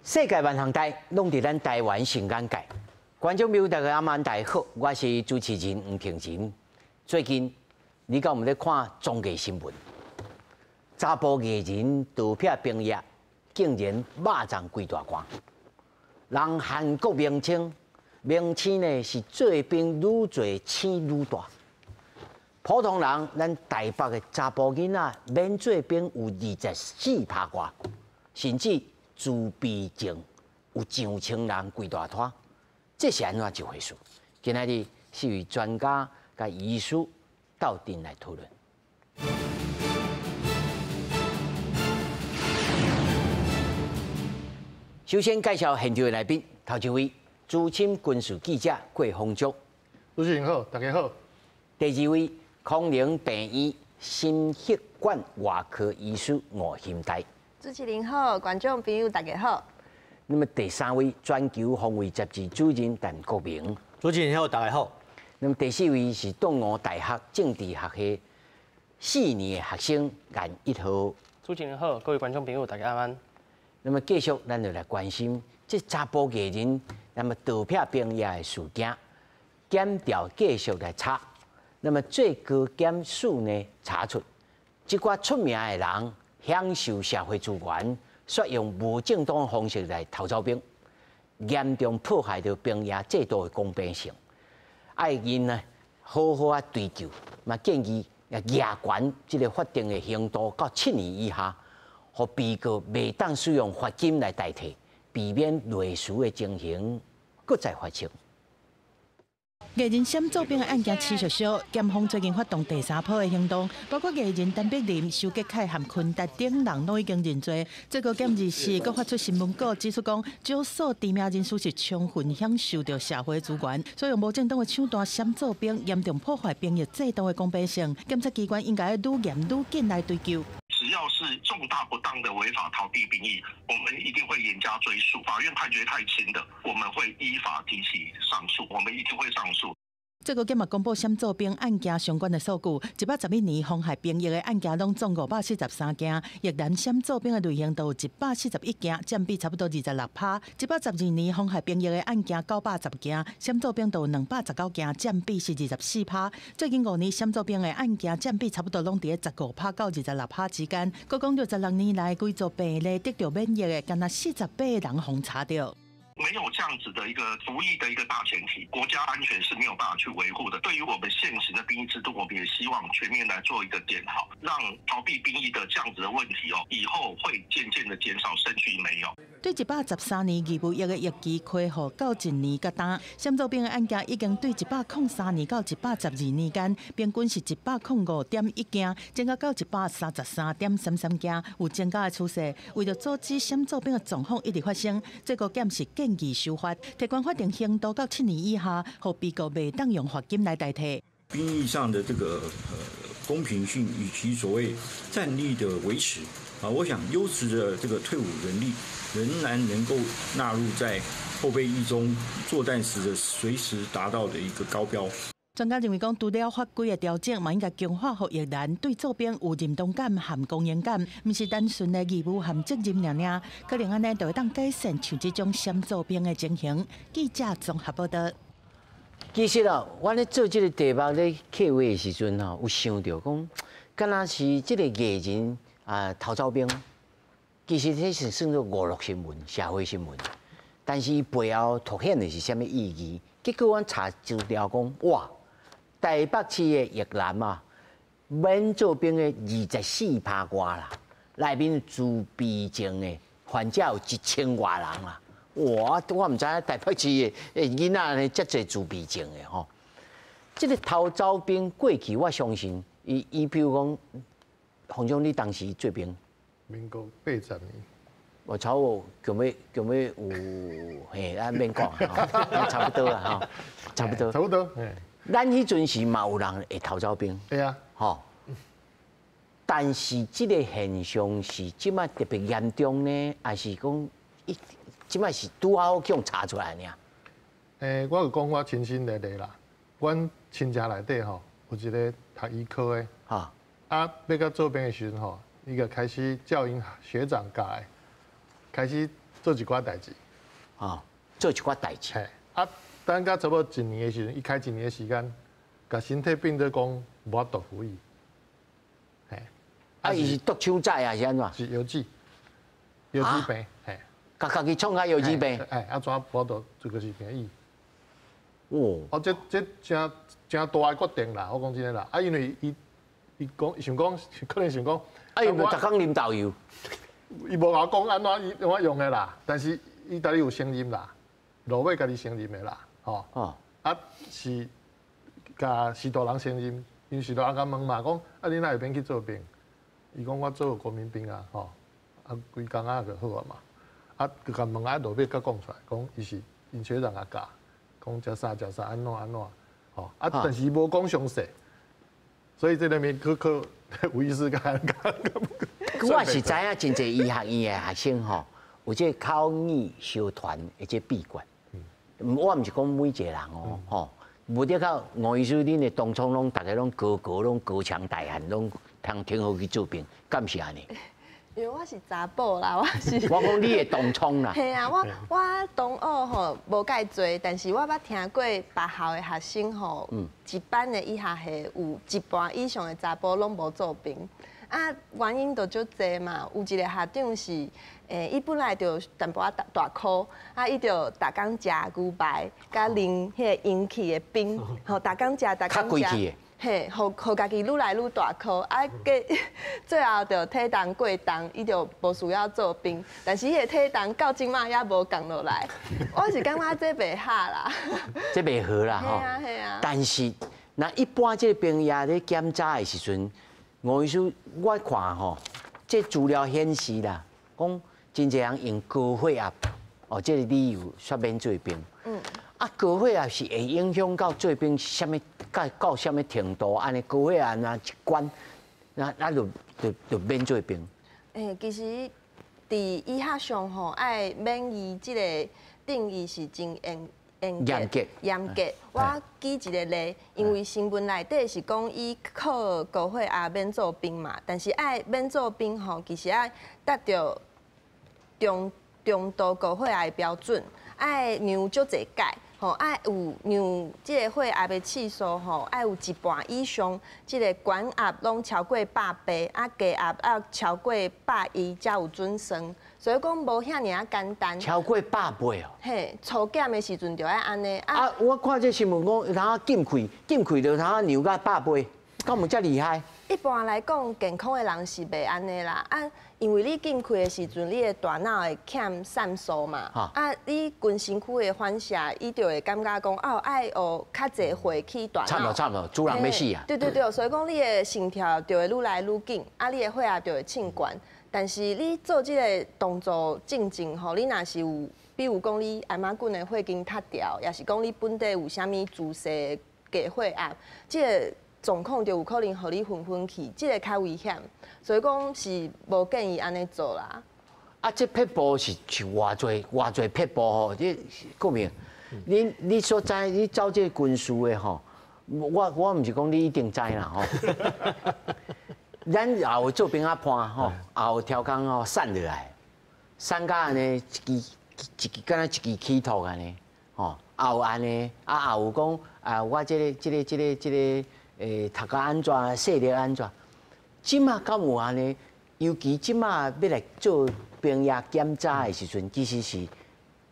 世界万行台拢伫咱台湾成眼界。观众朋友，大家晚安，大家好，我是主持人吴平仁。最近，你敢有咧看综艺新闻？查甫艺人盗撇兵役，竟然肉粽几大罐。人韩国名称呢是做兵愈做青愈大。普通人，咱台北的查甫囡仔免做兵有24%外，甚至自闭症有上千人几大摊，这是安怎一回事？今仔日是与专家甲医师斗阵来讨论。首先介绍现场的来宾，头一位资深军事记者郭丰竹，主持人好，大家好。第二位康宁病院心血管外科医师吴兴台。主持人好，观众朋友大家好。那么第三位全球防卫杂志主任陈国明，主持人好，大家好。那么第四位是东吴大学政治学系4年的学生颜一豪。主持人好，各位观众朋友大家安。那么继续，咱就来关心这查甫艺人那么盗撇兵役的事件，检调继续来查。那么最高检署呢查出，这寡出名的人。享受社会资源，说用无正当方式来偷走兵，严重破坏到兵役制度的公平性。爱因呢，好好啊追究，嘛建议压悬这个法定的刑度到7年以下，和被告未当使用罚金来代替，避免类似的情形搁再发生。艺人闪走兵的案件持续烧，检方最近发动第3波的行动，包括艺人陈碧林、邱吉凯和昆达等人都已经认罪。最高检24阁发出新闻稿，指出讲，少数知名人士是充分享受到社会资源，所以用无正当的手段闪走兵，严重破坏兵役制度的公平性。检察机关应该愈严愈紧来追究。只要是重大不当的违法逃避兵役，我们一定会严加追诉。法院判决太轻的，我们会依法提起上诉，我们一定会上诉。最高检嘛公布闪走兵案件相关的数据，111年妨害兵役的案件拢总543件，越南闪走兵的类型都有141件，占比差不多26%；112年妨害兵役的案件910件，闪走兵都有219件，占比是24%。最近5年闪走兵的案件占比差不多拢伫15%到26%之间。国讲66年来规则病例得到免疫的，敢若48个人互查到。没有这样子的一个服役的一个大前提，国家安全是没有办法去维护的。对于我们现行的兵役制度，我们也希望全面来做一个检讨，让逃避兵役的这样子的问题以后会渐渐的减少，甚至于没有。对113年义务役的役期开放到1年甲单，闪走兵的案件已经对103年到112年间，平均是105.1件，增加到133.33件，有增加的趋势。为了阻止闪走兵的状况一直发生，最高检是建议修法，提高法定刑度到7年以下，让被告未当用罚金来代替。兵役上的这个公平性以及所谓战力的维持我想优质的这个退伍人力仍然能够纳入在后备役中作战时的随时达到的一个高标。专家认为讲，除了法规的调整，嘛应该强化和役人对作兵有认同感和公平感，不是单纯的义务和责任尔，可能安尼就会当改善像这种闪走兵的情形。记者综合报道。其实我咧做这个题目咧刻画的时阵有想到讲，敢若是这个艺人偷走兵，其实这是算作娱乐新闻、社会新闻，但是伊背后凸显的是什么意义？结果我查资料讲，哇！台北市的役男免做兵的24%外啦，内面自闭症的患者有1000外人啦。哇！我唔知台北市的囡仔呢，遮侪自闭症的吼。这个偷走兵过去，我相信伊比如讲，洪总，你当时做兵？民国80年。我超我有嘿，咱免讲差不多啦哈，差不多。差不多。咱迄阵时嘛有人会偷走兵，对啊，吼。但是这个现象是即摆特别严重呢，还是讲即摆是拄好去查出来呢？我有讲我亲身历历啦，阮亲戚内底吼有一个读医科的，要到做兵的时阵吼，伊个开始叫因学长教的，开始做一寡代志，啊，做一寡代志。嘿，啊，等到差不多1年的时阵，伊开1年的时间，甲身体变做讲无法度服役，嘿，啊，伊是毒手仔啊，是安怎？是腰子病，嘿，家己创下腰子病。哎，啊，怎无法度这个是病医？哦，哦，这真大的决定啦，我讲真诶啦，啊，因为伊讲想讲，可能想讲，啊，伊无逐工啉豆油。伊无甲我讲安怎伊用的啦，但是伊家己有承认啦，落尾家己承认的啦，吼。哦。啊，是甲许多人承认，因为许多人甲问嘛，讲啊，你哪会免去做兵？伊讲我做国民兵啊，吼，啊，规工仔就好啊嘛。啊，佮甲问啊，落尾甲讲出来，讲伊是因学长啊教，讲食啥安怎，吼。啊，但是无讲详细，所以这里面可有意思甲。我是知影真侪医学院的学生吼，有这口语小团的这秘诀。我毋是讲每一个人哦，吼，无得靠吴医师，恁的当初拢大家拢拢高强大汉，拢通挺好去做兵，敢是安尼？因为我是查甫啦，我是。我讲你的当冲啦。系啊，我同学吼无介多，但是我捌听过别校的学生吼，一班的医学系有一半以上的查甫拢无做兵。啊，原因就足济嘛，有一个校长是，伊本来就淡薄仔大箍，啊，伊就逐工食牛排，甲啉迄个引起的冰，吼，逐工食，逐工食，嘿，互家己愈来愈大箍，啊，最后就体重过重，伊就无需要做兵，但是伊个体重到即马也无降落来，我是感觉这袂合啦，这袂好啦吼。系啊。但是，那一般这兵役咧检查的时阵。吴医师，我看吼，这资料显示啦，讲真侪人用高血压，哦，这个理由煞免做兵。啊，高血压是会影响到做兵什么，到什么程度？安尼高血压若一关，那就免做兵。其实伫医学上吼，爱免疫这个定义是真严格。我举一个例，因为新闻内底是讲伊靠高血压免做兵嘛，但是爱免做兵吼，其实爱达到中度高血压的标准，爱量足侪钙，吼爱有量这个血压的次数吼，爱有一半以上，这个管压拢超过100倍，啊低压要超过110才有准算。所以讲无遐尔啊简单，超过100倍哦。嘿，初检的时阵就爱安尼啊！我看这新闻讲，他禁开就他量到100倍，敢有遮厉害？一般来讲，健康的人是袂安尼啦。啊，因为你禁开的时阵，你的大脑会欠散素嘛。啊，你全身躯的反射，伊就会感觉讲，哦，爱学较侪血去大脑。差不多，主人要死啊！对，所以讲你的心跳就会愈来愈紧，啊，你的血压就会升悬。但是你做这个动作进前吼，你若是有，比如讲你艾玛菌的血经塌掉，也是讲你本地有啥物自细低血压，这个状况就有可能互你昏去，这个较危险，所以讲是无建议安尼做啦。啊，这撇步是偌侪撇步吼，这顾明，你所知你走这军事的吼，我毋是讲你一定知啦吼。咱也有做兵仔判吼，也有超工吼散落来，散甲安尼一支敢若一支起头安尼，吼，也有安尼，啊也有讲啊，我这个读甲安怎，视力安怎，即马敢有安尼？尤其即马要来做兵役检查的时阵，其实是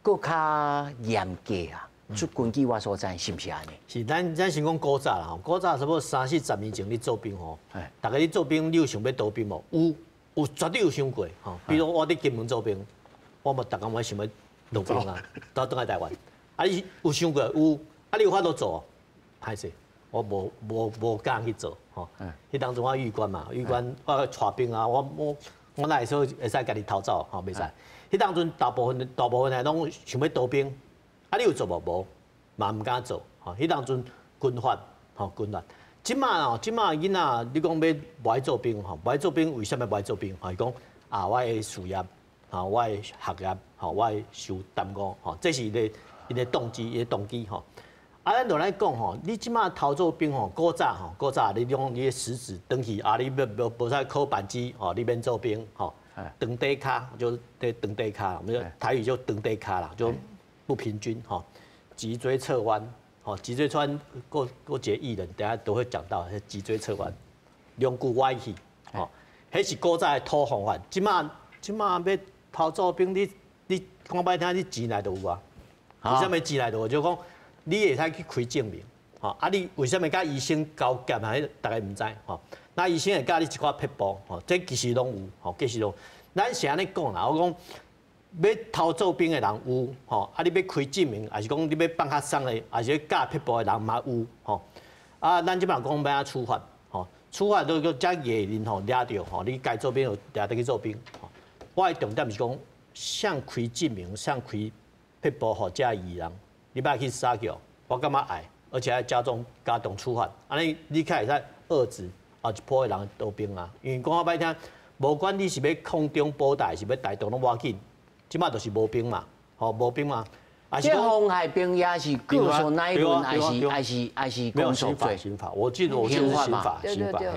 搁较严格啊。根据我所知，是毋是安尼？是，咱先讲古早啦吼，古早差不多30-40年前你做兵吼，大家你做兵，你有想要当兵无？有绝对有想过吼。比如我伫金门做兵，我无逐工我想要当兵啊，倒来台湾。啊，你有想过有？啊，你有法度做？歹势，我无敢去做吼。迄当中我预官嘛，预官我带兵啊，我那会使家己逃走吼，袂使。迄当阵大部分的拢想要当兵。啊，你有做无？嘛唔敢做，吼！迄当阵军阀，吼军阀。即马囡仔，你讲要不爱做兵，吼，不爱做兵，为什么不爱做兵？吼，伊讲啊，我的事业，吼，我的学业，吼，我的受担误，吼，这是伊的动机，吼。啊，咱就来讲吼，你即马偷做兵吼，古早你用你的实质登去啊，你无使考扳机，吼，你免做兵，吼。长底卡就是长底卡，我们台语就长底卡啦，就不平均哈，脊椎侧弯，哦，脊椎侧弯各节艺人等下都会讲到，脊椎侧弯，两骨歪去，哦，迄是古早的土方法，即马要跑做兵，你讲歹听，你钱内都有啊，为什么钱内都有？就讲你会使去开证明，吼，啊，你为什么甲医生交结啊？大家唔知，吼。那医生会教你一寡撇步，吼，这其实拢有，吼，其实拢。咱是安尼讲啦，我讲要偷做兵的人有，吼，啊，你要开证明，还是讲你要放较松的，还是要教撇步的人嘛有，吼。啊，咱即摆讲要安处罚，吼，处罚都叫遮野人吼抓着，吼，你该做兵就抓得去做兵，吼。我的重点是讲，想开证明，想开撇步，吼，遮艺人，你摆去杀掉，我感觉爱，而且还加重处罚，安尼你开会使遏制。啊，一波的人当兵啊，因为讲歹听，无管你是要空中保台，是要台东拢无要紧，即马就是无兵嘛，吼无兵嘛。这妨害兵也是告诉哪一轮，还是公诉罪？刑法，我记得是刑法，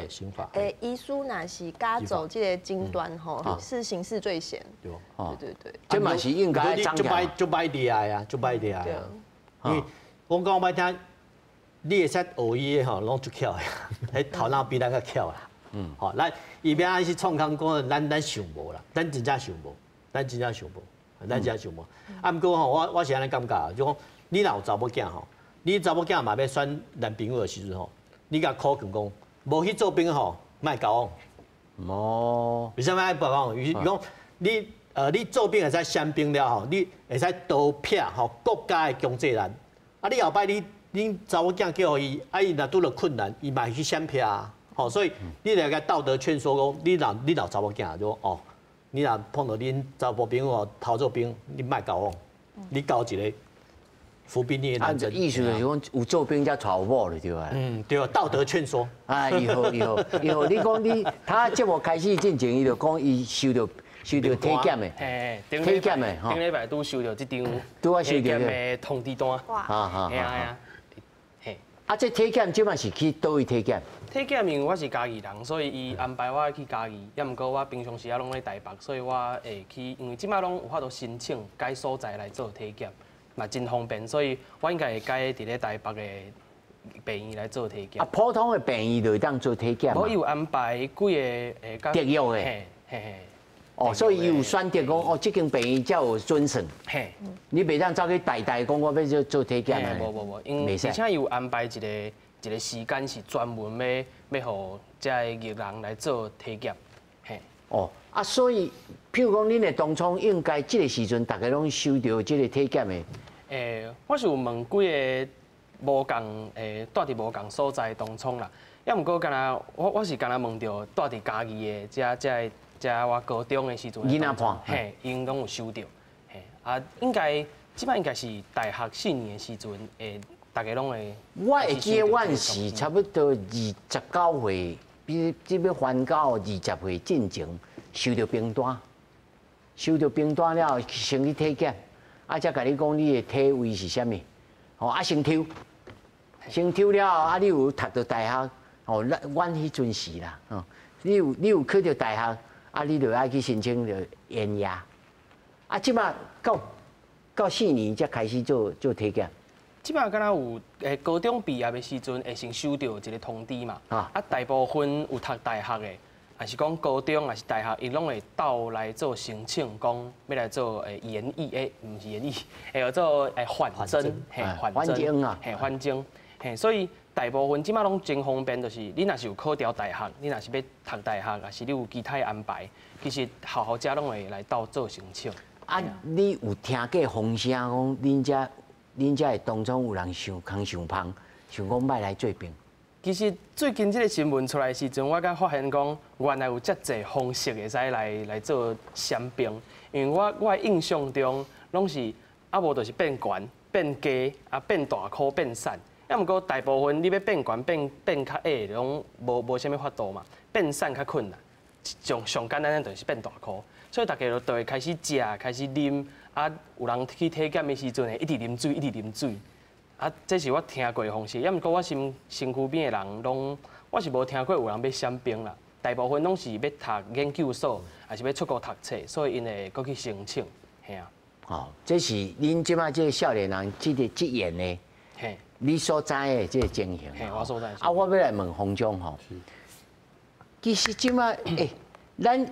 刑法。遗书若是加走这个金端吼，是刑事罪嫌。对。这嘛是应该张开。就歹厉害啊，就歹厉害啊。因为我讲歹听。你会使学伊的吼，拢足巧的，迄头脑比咱较巧啦。吼，咱伊要安是创康讲，咱想无啦，咱真正想无。啊，毋过吼，我是安尼感觉，就讲你若有查某囝吼，你查某囝嘛要选男朋友的时阵吼，你甲考劝讲，无去做兵吼，莫交往。为什么爱不交往？伊讲你做兵会使相兵了吼，你会使刀撇吼国家的经济力。啊，你后摆恁查某囝叫伊，啊伊若拄着困难，伊嘛会去闪避啊，吼，所以你来个道德劝说讲，你若查某囝就哦，你若碰到恁查甫朋友偷做兵，你莫交往，你交一个服兵役的男人。意思就是讲有做兵才娶有某了，对吧？对，道德劝说。啊，以后，你讲他节目开始进前，伊就讲伊收到体检的，体检的，顶礼拜拄收到这张体检的通知单。哇，系啊。啊，这体检即摆是去倒位体检？体检因为我是嘉义人，所以伊安排我去嘉义。也毋过我平常时也拢咧台北，所以我会去，因为即摆拢有法度申请该所在来做体检，嘛真方便，所以我应该会改伫咧台北的病院来做体检。啊，普通的病院就当做体检？无伊有安排几个特约的。嘿。哦，所以伊有选择讲，哦，这间病院才有准绳。嘿，你袂当走去大讲我要做体检啊。无，因为而且有安排一个时间是专门要互这个艺人来做体检。嘿。哦，啊，所以譬如讲，恁的当初应该这个时阵，大家拢收到这个体检的。我是有问几个无共住伫无共所在当初啦，也毋过敢若我是敢若问到住伫嘉义的遮我高中的时阵，囡仔伴，嘿，因拢有收到，嘿，啊，即摆应该是大学4年的时阵，大家拢会。我会记得阮是差不多29岁，比即要翻到20岁进前，收到兵单了，先去体检，啊，才甲你讲你的体位是啥物，哦，啊，先抽了，啊，你有读到大学，哦，阮迄阵时啦，哦，你有考到大学。啊，你就爱去申请着延押，啊，即摆到4年才开始做体检。即摆敢若有高中毕业的时阵，会先收到一个通知嘛。啊，大部分有读大学的，还是讲高中还是大学，伊拢会倒来做申请，讲要来做延役，毋是延役，会要做缓征，缓征，所以。大部分即马拢真方便，就是你若是有考调大学，你若是要读大学，还是你有其他安排，其实校遮拢会来到做申请。啊，你有听过风声讲，恁遮的当中有人想胖，想讲卖来做兵？其实最近这个新闻出来的时阵，我才发现讲，原来有遮济方式会使来做闪兵，因为我印象中拢是无就是变悬、变低、变大箍、变瘦。要毋过大部分你要变悬、变较矮，拢无啥物法度嘛。变瘦较困难，上简单的就是变大箍，所以大家就会开始食、开始啉。啊，有人去体检的时阵，一直啉水。啊，这是我听过的方式。要毋过我身躯边的人拢，我是无听过有人要闪兵啦。大部分拢是要读研究所，还是要出国读册，所以因会过去申请，嘿啊。哦，这是恁即摆这个少年人这言呢，嘿，你所知的这个情形。嘿，我所知。啊，我要来问洪忠吼，其实即摆咱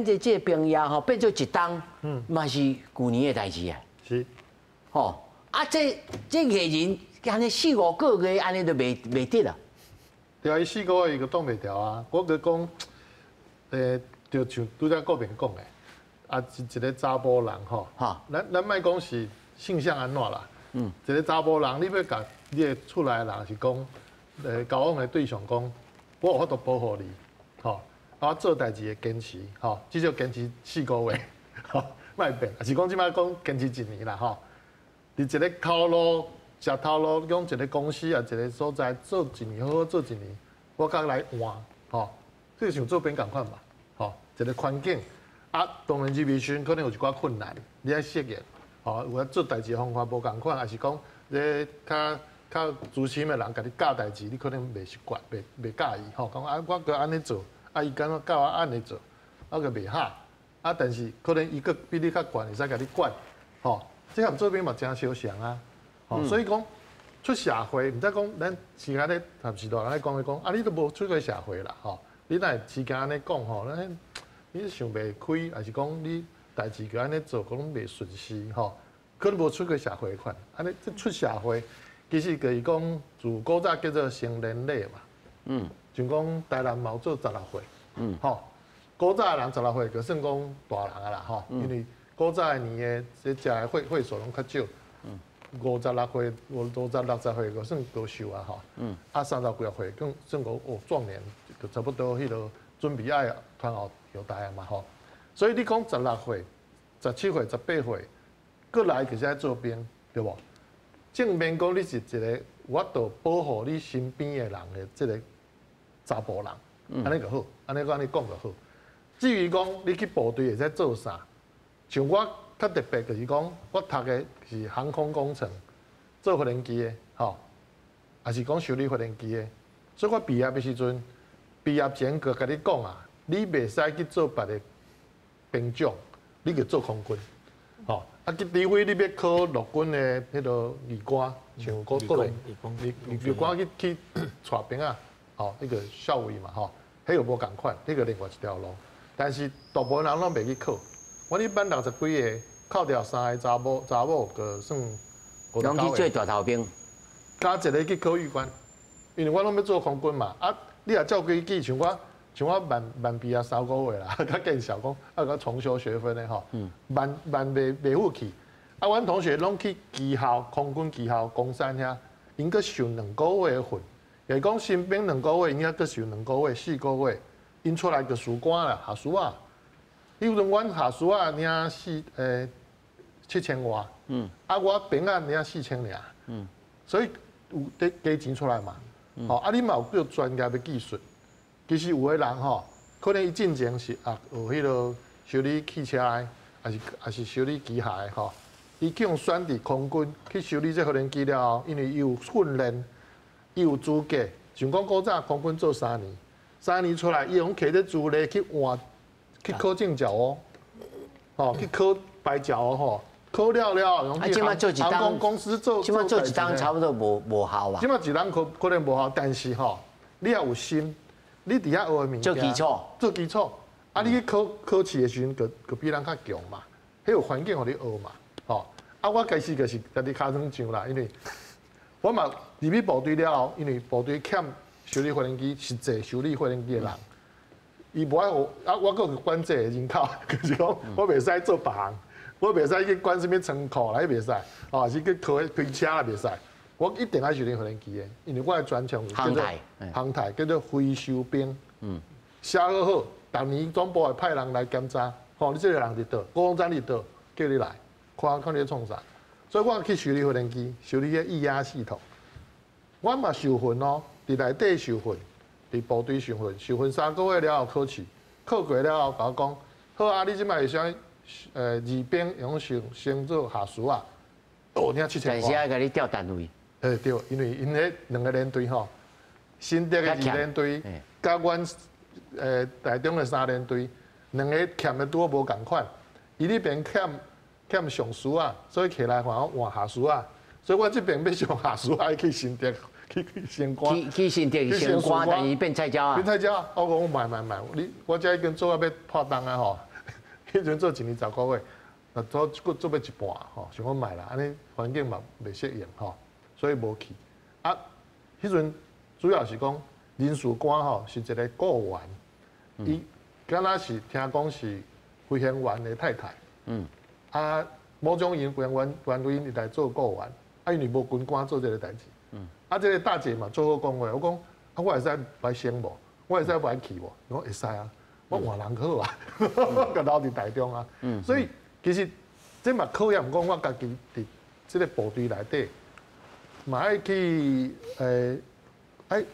的这个兵役吼变做一档，嘛是旧年的代志啊。是。吼，啊这艺人安尼4、5个月安尼都袂得啦。对啊，伊4个月伊个挡袂牢啊。我佮讲，就像拄则国民讲的，啊，一个查甫人吼，咱莫讲是性向安怎啦，一个查甫人，你要甲你的厝内的人是讲，交往的对象讲，我有法度保护你，吼，我做代志的坚持，吼，至少坚持4个月，吼，莫变，也是讲即摆讲坚持1年啦，吼，伫一个头路。食头路，讲一个公司啊，一个所在做1年，好好做1年，我甲来换，吼，这像做兵共款嘛，吼，一个环境啊，当然入时可能有一寡困难，你要适应，吼，有做代志方法无共款，还是讲你较资深的人甲你教代志，你可能袂习惯，袂介意，吼，讲啊，我搁安尼做，啊，伊敢若教我安尼做，我搁袂哈，啊，但是可能伊搁比你较悬，会使甲你管，吼，这项做兵嘛真相像啊。所以讲出社会，毋知讲咱时间咧，同时代人咧讲啊，你都无出过社会啦，吼，你哪会时间安尼讲吼，咱你想袂开，还是讲你代志个安尼做，可能袂顺势吼，可能无出过社会款，安尼这出社会，其实就是讲自古早叫做成年礼嘛，像讲台南嘛有做16岁，吼，古早的人16岁就算讲大人啊啦，吼，因为古早的年的这食的会所拢较少。56岁、50、60岁就算高寿啊吼，啊30几岁更算个壮年，就差不多迄落准备爱传后代啊嘛吼。所以你讲16岁、17岁、18岁，过来就是爱做兵，对无？正面讲你是一个有法度保护你身边的人的这个查甫人，安尼就好，安尼讲就好。至于讲你去部队会使做啥，像我。较特别就是讲，我读的是航空工程，做发电机的，吼，也是讲修理发电机的。所以我毕业的时阵，毕业前就甲你讲啊，你袂使去做别的兵种，你去做空军，吼。啊，除非你要考陆军的迄个士官，像国内士官去带兵啊，吼，那个校尉嘛，吼，迄个无共款，那个另外一条路。但是大部分人拢袂去考。我一般60几个，扣掉3个查某，就算59个。拢去做大头兵，加一个去考预官，因为我拢要做空军嘛。啊，你也照规矩，像我慢毕业3个月啦，较见笑讲，啊，甲重修学分的吼，慢袂赴去。啊，阮同学拢去技校，空军技校，公山遐，因阁上2个月的份，也讲新兵2个月，因阁上2个月、4个月，因出来就士官啦，下士啊。比如阮下士啊，领7000外，啊我兵啊领4000尔，所以有得加钱出来嘛。吼，啊你嘛有叫专业的技术，其实有的人吼，可能伊进前是学迄落修理汽车的，还是修理机械的吼，伊去用选伫空军去修理这发电机了后，因为伊有训练，伊有资格，像讲古早空军做3年，3年出来伊用摕咧资历去换。去考证照哦，吼，去考牌照哦，吼，考了，用去航空公司做。即马做一档差不多无效啊。即马一档可能无效，但是吼，你也有心，你伫遐学的物件。做基础，啊，你去考试的时阵，就比人较强嘛，迄有环境互你学嘛，吼。啊，我开始就是家己骹软上啦，因为我嘛入去部队了后，因为部队欠修理发电机，实际修理发电机的人。伊无爱学，啊，我阁管这个人口，就是讲我袂使做别行，我袂使去管什么仓库啦，迄袂使，哦，是去开车啦袂使，我一定爱修理发电机的，因为我的专长航太叫做飞修兵，写好好，逐年总部会派人来检查，吼，你这个人伫倒，高空站伫倒，叫你来，看你咧创啥，所以我去修理发电机，修理迄液压系统，我嘛受训哦，伫内底受训。伫部队受训3个月了后考试，考过了后甲我讲，好啊，你即摆会想二兵用升做下士啊，领7000块。但是爱甲你调单位。对，因为因迄2个连队吼，新竹的2连队，甲阮台中的3连队，两个欠的拄好无共款，伊那边欠上司啊，所以起来换换下司啊，所以我这边要上下司啊，去新竹去升官，去新竹升官，但是变菜鸟啊。变菜鸟啊！我讲买，我这已经做啊要破档啊吼，迄阵做1年10个月，那做要一半吼，想讲买啦，安尼环境嘛袂适应吼，所以无去。啊，迄阵主要是讲林树官吼是一个雇员，伊敢若是听讲是飞行员的太太，啊，某种因飞行员员来做雇员，啊，因为无军官做这个代志。啊，这个大姐嘛做好讲话，我讲啊，我会使来升无？我会使来去无？我会使啊，我换人好啊，我留伫台中啊。所以其实这嘛考验讲我家己伫这个部队内底，嘛爱去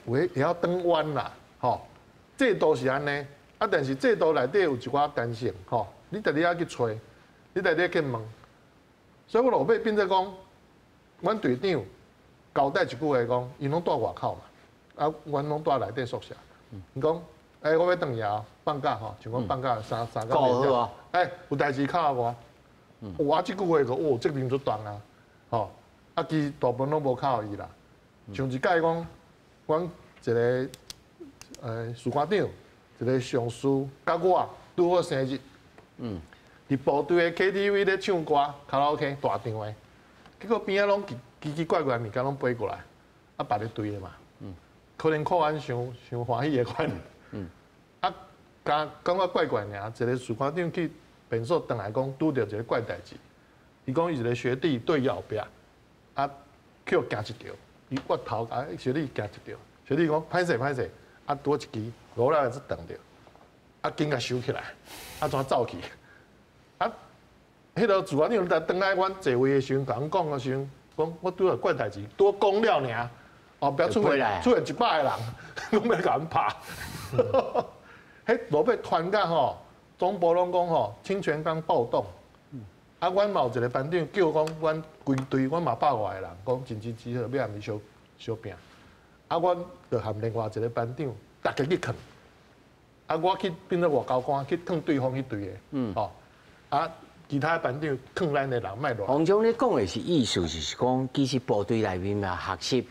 会晓转弯啦，吼。制度是安尼，啊，但是制度内底有一寡干涉，吼，你得要去找，你得去问。所以我落尾变做讲，阮队长。交代一句话讲，伊拢住外口嘛，啊，阮拢住内底宿舍。伊讲，我要转去啊，放假吼，像讲放假三个月。有代志敲我。我即句话个，责任就重啊，吼，啊，其实大部分拢无敲伊啦。像一届讲，阮一个士官长，一个上司，甲我拄好生日。伫部队的 KTV 咧唱歌，卡拉 OK 大场的，结果边仔拢奇奇怪怪物件拢飞过来，啊排咧队的嘛，可能看完伤欢喜的款，啊，感觉怪怪尔，一个士官长去便所回来讲，拄着一个怪代志，伊讲伊一个学弟对后壁，啊，去互惊一条，伊我头啊学弟惊一条，学弟讲歹势，啊拄一支落来就撞着，啊紧甲收起来，啊怎走去，啊，迄个士官长在转来阮座位的时阵，甲阮讲的时阵。讲我拄着怪代志，多讲了尔，后壁出现100个人，拢要甲阮拍。迄落尾传到吼，总部拢讲吼，清泉岗暴动。啊，阮嘛有一个班长叫讲，阮规队阮嘛100外个人，讲真真只好要暗暝小拼。啊，阮就含另外一个班长，大家去坑。啊，我去变做外交官，去坑对方迄队的。吼，啊。其他班长坑咱的人卖落。洪总，你讲的是意思就是讲，其实部队内面嘛学习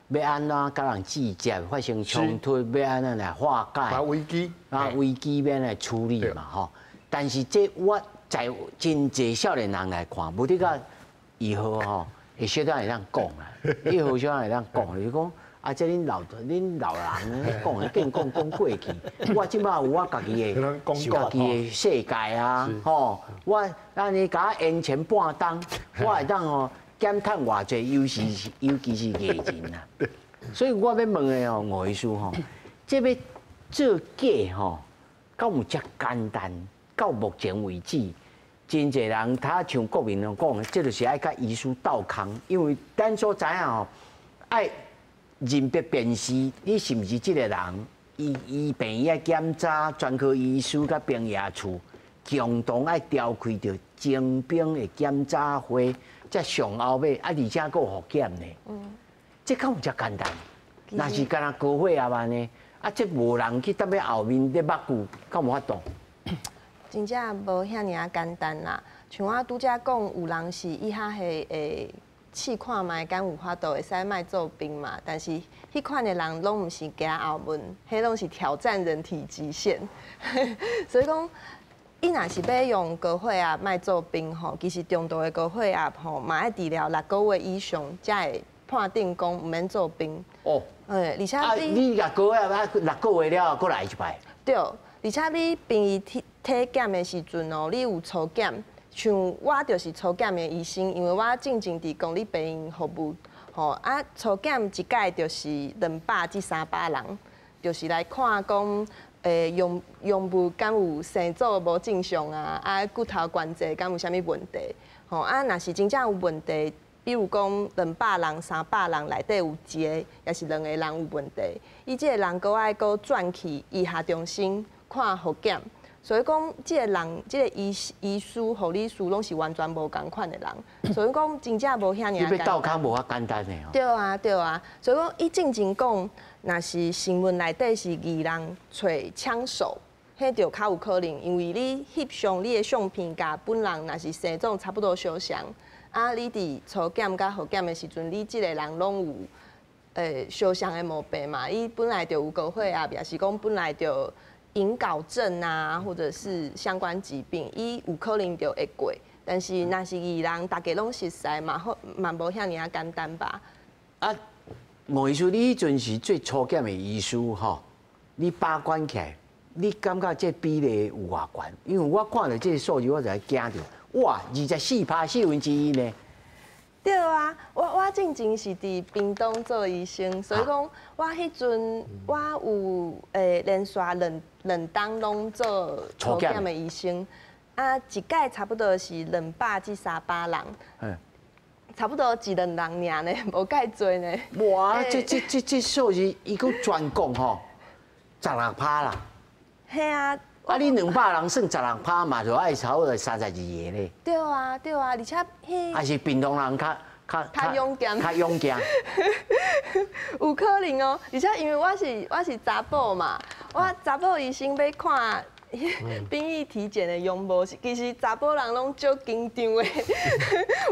要安怎甲人直接发生冲突，要安怎来化解危机，危机要来处理嘛吼。但是这我在真侪少年人来看，无得个以后吼，会小可会当讲啦，以后小可会当讲，就是讲。啊！这恁老人讲讲过去，我即摆有我家己的世界啊！吼，我安尼甲延前半冬，我会当吼减趁偌济，尤其是艺人啊。所以我要问的哦，吴医师吼，这要做假吼，到有遮简单？到目前为止，真侪人他像国民党讲的，这就是爱甲医师斗空，因为咱所知影吼，爱。认别辨识，你是毋是即个人？医病要检查，专科医师甲病业处共同爱召开着征兵的检查会，才上后尾啊，而且佫有复检呢。这敢有遮简单？若是干那高血压安尼，啊，这无人去搭喺后面咧目睭，敢有法度？真正无遐尔简单啦。像我拄则讲，有人是以下系试看卖敢有法度会使卖做兵嘛，但是迄款的人拢毋是行后门，迄拢是挑战人体极限。所以讲，伊若是要用高血压卖做兵吼，其实中度的高血压吼，嘛要治疗6个月以上，才会判定讲毋免做兵。哦，而且你甲高血压6个月了，再来一摆。对，而且你病医体检的时阵哦，你有抽检。像我就是抽检的医生，因为我正经伫公立病院服务，吼啊，抽检一届就是200至300人，就是来看讲，用物敢有生组无正常啊，啊骨头关节敢有啥物问题，吼啊，若是真正有问题，比如讲200人、300人内底有一个，也是2个人有问题，伊即个人搁爱搁转去医学中心看复检。所以讲，即个人，即个医师、护理师拢是完全无共款的人。所以讲，真正无遐尔简单。你要斗空无遐简单的哦。对啊，对啊。所以讲，伊正经讲，若是新闻内底是艺人找枪手，迄就较有可能，因为你翕相你的相片，甲本人若是生长差不多相像，啊，你伫初检甲后检的时阵，你即个人拢有相像的毛病嘛，伊本来就有高血压，也是讲本来就隐睾症啊，或者是相关疾病，伊有可能就会过。但是若是艺人，大家拢熟悉嘛无遐尔啊简单吧？啊，毛医师，你迄阵是最初检的医师吼，你把关起来，你感觉这比例有偌悬？因为我看到这个数字，我就惊着，哇，24%，1/4呢。对啊，我进前是伫屏东做医生，所以讲我迄阵我有连续两档拢做初检的医生，啊，一届差不多是200至300人。差不多1、2人尔呢，无介多呢。哇，这数字，伊讲全国吼，16%啦。嘿啊。啊，你200人算16%嘛，就爱差不多32个咧。对啊，而且迄。还是屏东人较勇敢。较勇敢。有可能哦，而且因为我是查甫嘛，我查甫医生要看。兵役体检的用无，其实查甫人拢足紧张的。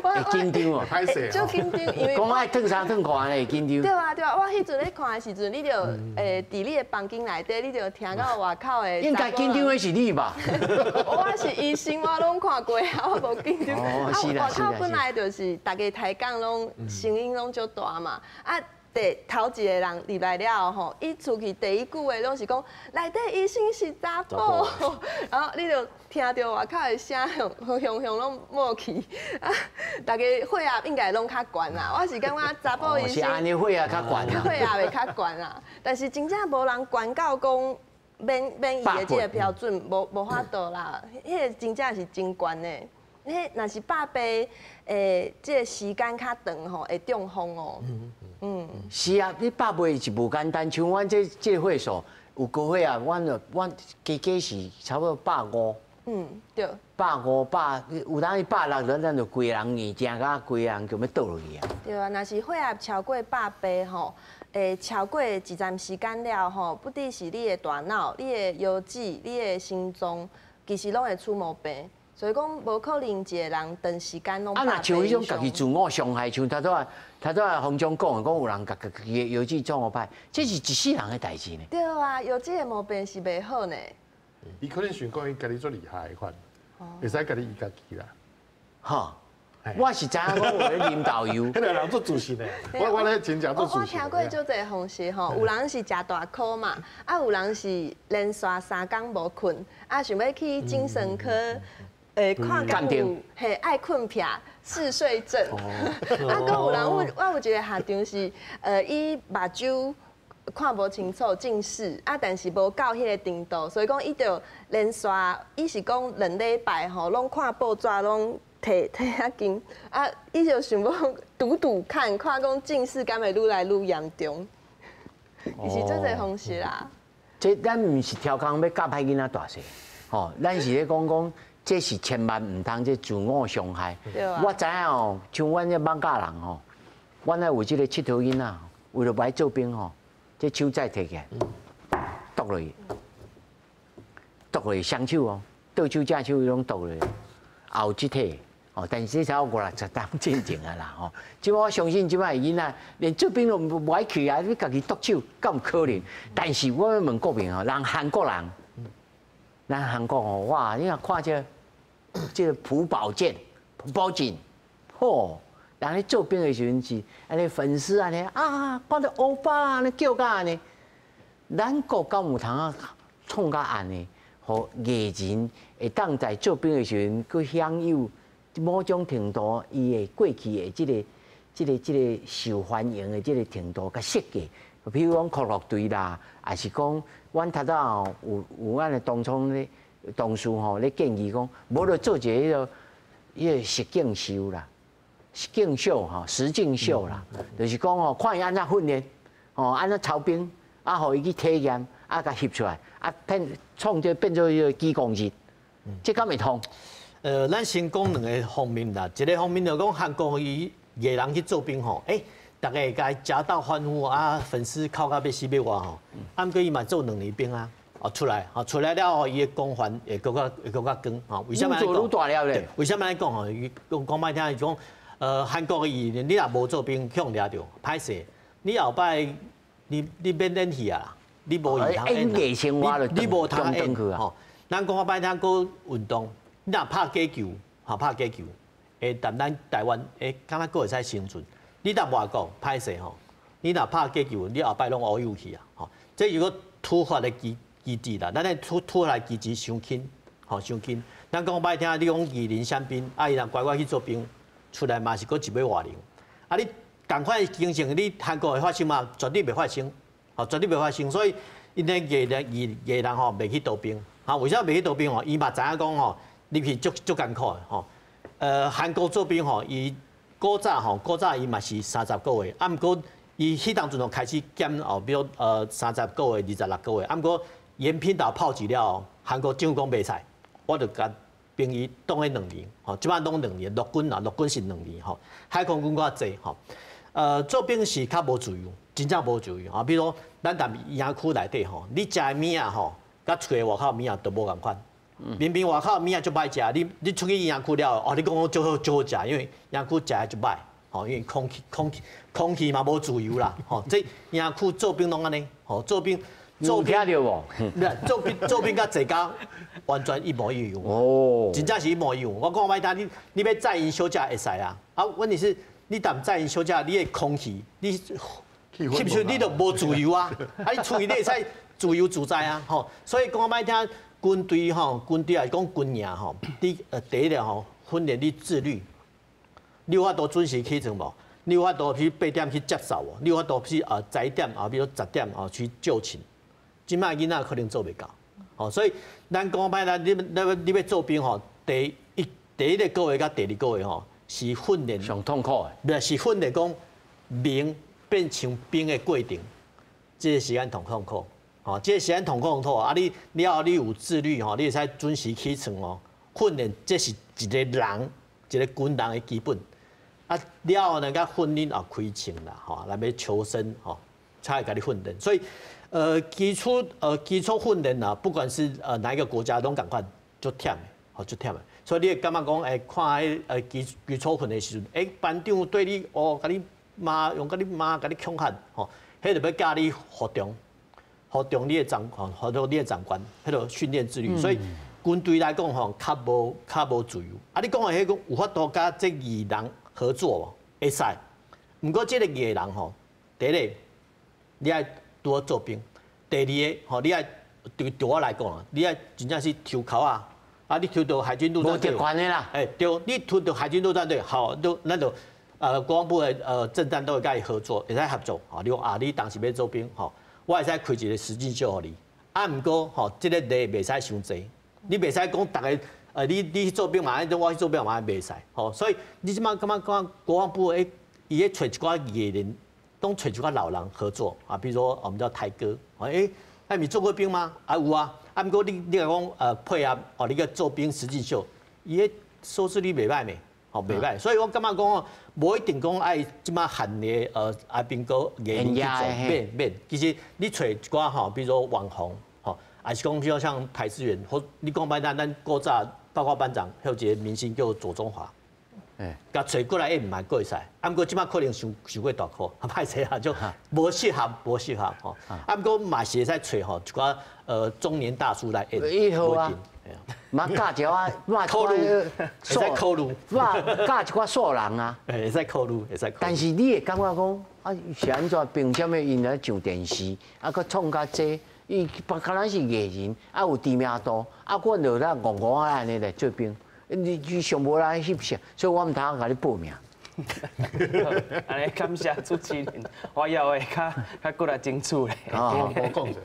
会紧张哦，歹势足紧张，因为讲爱脱衫脱裤安尼会紧张。对啊，我迄阵咧看的时阵，你就伫你的房间内底，你就听到外口的。应该紧张的是你吧？我是医生，我拢看过，我无紧张。哦，是啦。外口本来就是大家抬杠拢声音拢足大嘛，啊。头一个人入来了吼，伊出去第一句话拢是讲内底医生是查甫，然后你就听到外口的声向拢冒去，啊，大家血压应该拢较悬啦。我是感觉查甫医生是安尼血压较悬啦，血压会较悬啦。但是真正无人悬到讲免伊的这个标准，无法度啦。迄个真正是真悬的。迄若是百倍，这个时间较长吼，会中风哦。是啊，你百倍是无简单，像阮这个岁数有高血压，阮加是差不多150。对。150、有当伊160，咱就规人硬正甲规人就要倒落去啊。对啊，若是血压超过100吼，超过一段时间了吼，不只是你的大脑、你的腰子、你的心脏，其实拢会出毛病。所以讲，无可能一个人长时间拢。啊，若像迄种家己自我伤害，像头拄仔洪总讲有人家己腰子撞坏，这是一世人的代志呢。对啊，腰子的毛病是袂好呢。伊可能想讲伊家己最厉害的款，会使家己医家己啦。哈，我是知影讲有咧啉豆油，迄个人做主席的，我咧真正做主席。我听过足侪方式吼，有人是食大苦嘛，啊有人是连续3工无困，啊想要去精神科。看敢有爱困癖、嗜睡症，啊，搁有人我有一个学长是，伊目睭看无清楚，近视，啊，但是无到迄个程度，所以讲伊就连续，伊是讲2礼拜吼，拢看报纸拢摕遐紧，啊，伊就想要赌看讲近视敢会愈来愈严重，伊是做这方式啦。这咱毋是挑工要教歹囡仔大细，吼，咱是咧讲。这是千万唔通这自我伤害。我知影哦，像阮这网家人吼，阮咧有即个佚佗囡仔，为了买做兵吼，这手再摕起来，剁落去双手哦，倒手正手拢剁落去，后即体哦，但是这才有50-60当进前啊啦吼。即我相信即摆囡仔连做兵都无爱去啊，你家己剁手，敢有可能？但是我要问国民哦，咱韩国人哦，哇，你看这个朴宝剑、吼，人咧做兵的时阵是安尼粉丝安尼啊，看到欧巴安尼叫甲安尼，咱国敢有通啊创甲安尼，互艺人会当在做兵的时阵，佮享有某种程度伊的过去的这个受欢迎的这个程度甲设计，比如讲酷乐队啦，还是讲阮头仔吼有咱的同事吼咧建议讲，无就做一个实境秀啦，实境秀吼，实境秀啦，就是讲吼，看伊安怎训练，吼安怎操兵，啊，互伊去体验，啊，甲翕出来，啊，创这变做一个机工日，这敢会通？咱先讲2个方面啦，一个方面就讲韩国伊艺人去做兵吼，大家该夹道欢呼啊，粉丝靠到要死要活吼。啊，毋过伊嘛做2年兵啊，出来了后，伊的光环会更加光吼。为什么来讲？为什么来讲吼？伊讲歹听，伊讲韩国伊你若无做兵，向掠着歹势。你后摆你免演戏啊，你无戏通演你无通演吼。咱讲歹听，个运动，你若拍假球，拍假球，但咱台湾敢若个会使生存。你若外国歹势吼，你若拍假球，你后摆拢乌有去啊！吼，这如果突发的机制啦，咱的突发机制伤轻，伤轻。咱讲歹听，你讲二零相兵，伊若乖乖去做兵，出来嘛是搁一尾活人。啊，你同款情形，你韩国会发生嘛？绝对袂发生，绝对袂发生。所以，因个艺人吼袂去当兵，为啥袂去当兵吼？伊嘛知影讲吼，入去足艰苦的吼。韩国做兵吼，伊古早伊嘛是30个月，毋过伊迄当阵就开始减比如30个月、26个月，毋过延聘到炮击了，韩国政府讲袂使，我就甲兵役当迄2年，即摆当2年，陆军是2年吼，海空军较济吼。做兵是较无自由，真正无自由比如咱踮营区内底吼，你食的物啊吼，甲厝的外口物啊都无共款。明明外口物啊足歹食，你出去营区了你讲我足好食，因为营区食的足歹，因为空气嘛无自由啦，这营区做兵拢安尼，做兵听到无？做兵甲坐家完全一模一样，真正是一模一样。我讲歹听，你要载因休假会使啊，问题是你踮载因休假，你的空气你吸收你就无自由啊，你出去你会使自由自在啊，所以讲歹听。军队来讲军营第一个训练你自律，你有法度准时起床无？你有法度去8点去接受无？你有法度去10点比如10点去就寝。今摆囡仔可能做袂到，所以咱讲歹啦，你要做兵第一个个月甲第2个月是训练上痛苦的，是训练讲兵变成兵的过程，这个时间痛苦。这个时间痛苦你有自律你会使准时起床训练这是一个人一个军人的基本。了后呢，甲训练开枪啦，来要求生才会甲你训练。所以基础训练不管是哪一个国家拢共款，足忝的，足忝的。所以你会感觉讲看基础训练时阵，班长对你甲你骂用甲你恐吓迄就要教你服从你的长官，迄个训练自律。所以军队来讲较无自由。你讲的迄个有法度甲这艺人合作会使。毋过这个艺人第一个你爱拄好做兵，第二个你爱对我来讲你爱真正是抽口你抽到海军陆战队，无关的啦。对，你抽到海军陆战队，好，咱就国防部的政战都会甲伊合作，会使合作。你讲你当时要做兵我会使开一个实际秀予你，毋过这个礼袂使伤济，你袂使讲大家你去做兵嘛，我去做兵嘛袂使，所以你即摆感觉讲国防部伊咧找一寡艺人，拢找一寡老人合作比如说我们叫台哥，你做过兵吗？有啊，毋过你讲配合你个做兵实际秀，伊咧收视率袂歹咩？袂歹，所以我感觉讲无一定讲爱即马韩的阿兵哥艺人去做，免。其实你找一寡比如说网红还是讲比如像台资源，或你讲歹咱古早包括班长，还有一个明星叫左中华，甲找过来毋蛮过会使，毋过即马可能伤过大颗，歹势就无适合毋过嘛是会使找一寡中年大叔来演，好啊。嘛教一寡，考虑，会使考虑，教一寡素人啊，会使考虑，但是你会感觉讲是安怎？凭什么因来上电视，佮创较济？伊敢若是艺人，有知名度，阮就咱戆安尼来做兵，你上无来翕相，所以我毋通甲你报名。安尼感谢主持人，我以后会较过来争取咧。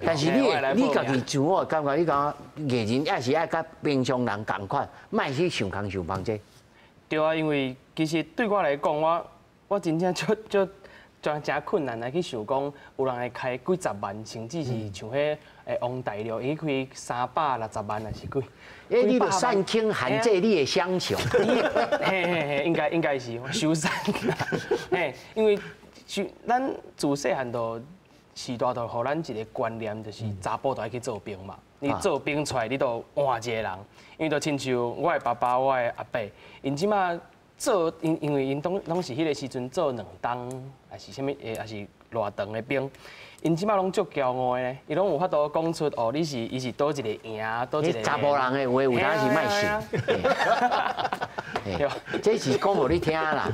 但是你家己自我感觉，你讲艺人也是爱甲平常人共款，莫去想空想帮这。对啊，因为其实对我来讲，我真正真困难来去想讲，有人会开几十万，甚至是像迄王大陆，伊开360万还是几？你著善轻含这你的乡情。嘿，应该是修缮。因为咱自细汉都时代都互咱一个观念，就是查甫都爱去做兵嘛。你做兵出来，你都换一个人，因为就亲像我的爸爸、我的阿伯，因即马做，因为因拢是迄个时阵做2档，还是啥物，还是偌长的兵。因即马拢足骄傲的呢，伊拢有法度讲出哦，伊是倒一个赢，倒一个。查甫人的话有当是卖信。这是讲互你听啦。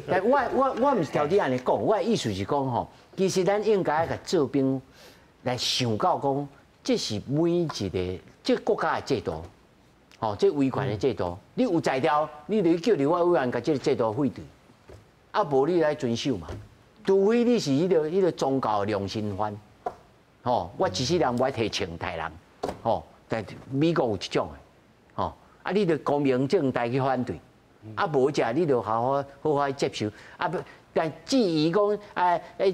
但我唔是条你安尼讲，我的意思是讲吼，其实咱应该甲做兵来想到讲，这是每一个这国家的制度，吼，这威权的制度，你有才调，你就叫立法委员甲这个制度废除，啊无你来遵守嘛。除非你是迄个宗教良心犯，吼，我一世人不爱提枪杀人，吼，但美国有这种的，吼，啊，你着光明正大去反对，啊，无只你着好好接受，啊不，但质疑讲，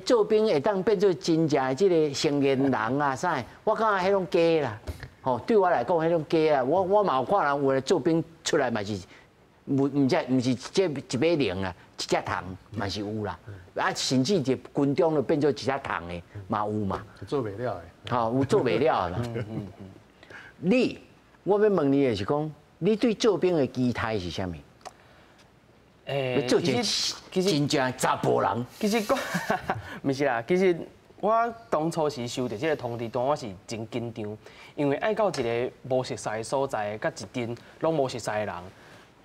做兵会当变做真正的这个成年人啊啥，我感觉迄种假啦，吼，对我来讲迄种假啊，我嘛有看人有来做兵出来嘛是，唔是这一把零啊。一只糖嘛是有啦，啊，甚至一军中就变做一只糖的嘛有嘛，做袂了的，吼有做袂了啦。我要问你的是讲，你对做兵的期待是啥物？做一个真正查甫人。其实讲，唔是啦，其实我当初是收到这个通知单，我是真紧张，因为爱到一个无熟悉的所在，甲一阵拢无熟悉的人。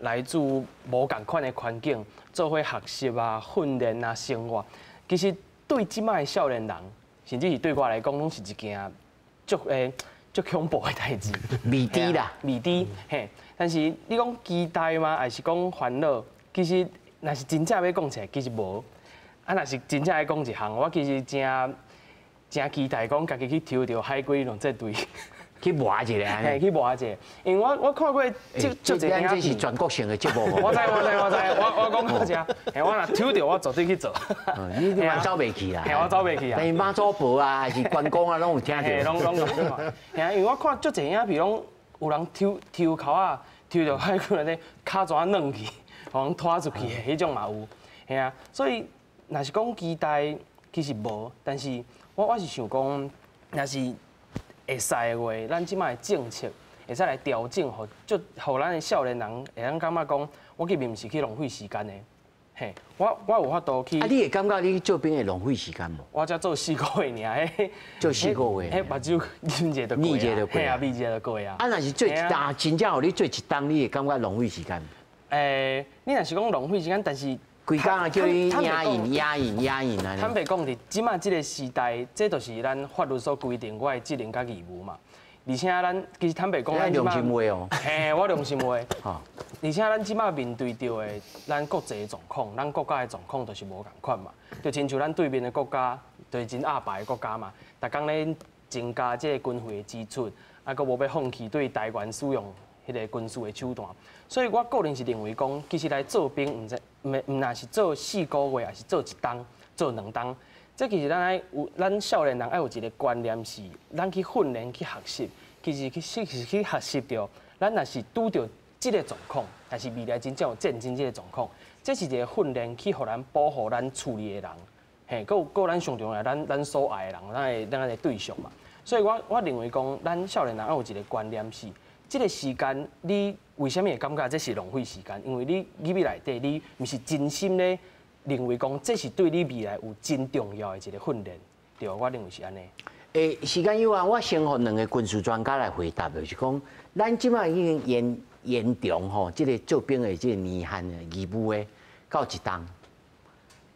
来自无共款的环境，做伙学习啊、训练啊、生活，其实对即摆的少年人，甚至是对我来讲，拢是一件足恐怖的代志。未知啦，未知嘿。但是你讲期待吗？还是讲烦恼？其实若是真正要讲起来，其实无。啊，若是真正要讲一项，我其实真期待讲家己去抽到海龟龙这队。去磨一下，嘿，去磨一下，因为我看过这是全国性的节目。我知，我讲过只，嘿，我若抽到，我绝对去做。你嘛走袂去啦？嘿，我走袂去啊。但是马祖婆啊，还是关公啊，拢有听到。嘿，拢有听。嘿，因为我看足侪影片，拢有人抽口啊，抽到海龟内底卡爪软去，互人拖出去的，迄种嘛有。嘿啊，所以若是讲期待，其实无，但是我是想讲，若是。会使的话，咱即摆政策会使来调整，互咱的少年人会当感觉讲，我其实毋是去浪费时间的。嘿，我有法度去。啊，你会感觉你做兵会浪费时间无？我才做4个月尔，做4个月。目睭啉者就过啊，嘿啊，味者就过啊。啊，若是做一单，真正互你做一单，你会感觉浪费时间？你若是讲浪费时间，但是。规工啊，叫你押印啊！坦白讲，伫即马即个时代，这就是咱法律所规定我的责任甲义务嘛。而且咱其实坦白讲，咱良心话哦。嘿，我良心话。而且咱即马面对着的咱国际的状况，咱国家的状况就是无共款嘛。就亲像咱对面的国家，就是真亚白的国家嘛。逐工咧增加即个军费的支出，啊，佫无要放弃对台湾使用迄个军事的手段。所以我个人是认为讲，其实来做兵，唔那是做4个月，还是做1档、做2档，这其实咱少年人爱有一个观念是，咱去训练、去学习，其实去学习着，咱若是拄着这个状况，但是未来真正有战争这个状况，这是一个训练去互咱保护咱处理的人，嘿，佫咱上重要，咱所爱的人，咱的对象嘛。所以我认为讲，咱少年人爱有一个观念是。这个时间，你为什么会感觉这是浪费时间？因为你未来底，你毋是真心咧认为讲，这是对你未来有真重要的一个训练，对，我认为是安尼。时间有限，我先互2个军事专家来回答，就是讲，咱即摆已经延长吼，这个做兵的这个年限的义务的到1档，